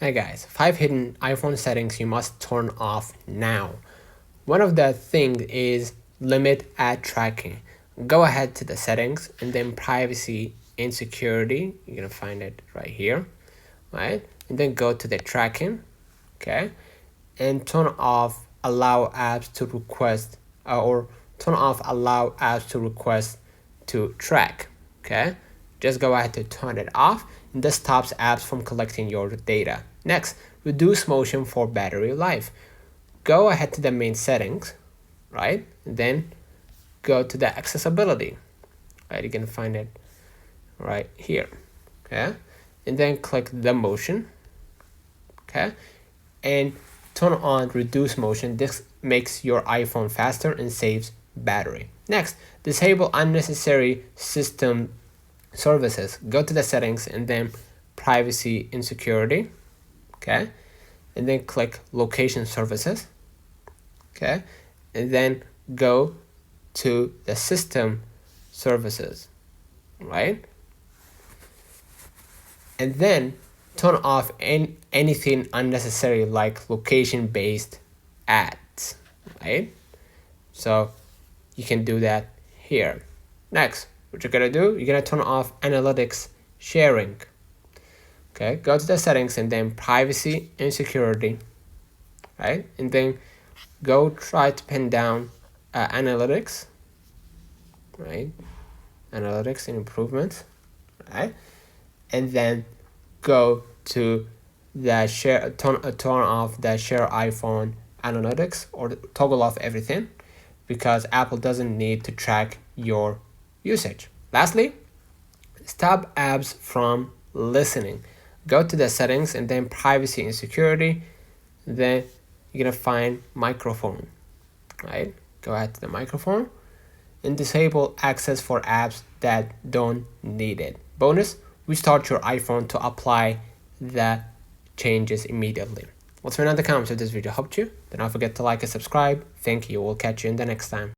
Hey guys, 5 hidden iPhone settings you must turn off now. One of the things is limit ad tracking. Go ahead to the settings and then privacy and security. You're gonna find it right here, right? And then go to the tracking, okay? And turn off allow apps to request or turn off allow apps to request to track, okay? Just go ahead to turn it off, and this stops apps from collecting your data. Next, reduce motion for battery life. Go ahead to the main settings, right? And then go to the accessibility, right? You can find it right here, okay? And then click the motion, okay? And turn on reduce motion. This makes your iPhone faster and saves battery. Next, disable unnecessary system services. Go to the settings and then privacy and security, okay? And then click location services, okay? And then go to the system services, right? And then turn off anything unnecessary like location based ads, right? So you can do that here. Next, what you're gonna do, you're gonna turn off analytics sharing. Okay, go to the settings and then privacy and security, right? And then go try to pin down analytics, right? Analytics and improvements, right? And then go to the share, turn off the share iPhone analytics or toggle off everything, because Apple doesn't need to track your usage. Lastly, stop apps from listening. Go to the settings and then privacy and security. Then you're gonna find microphone, right? Go ahead to the microphone and disable access for apps that don't need it. Bonus, restart your iPhone to apply the changes immediately. Let's find out the comments if this video helped you. Do not forget to like and subscribe. Thank you. We'll catch you in the next time.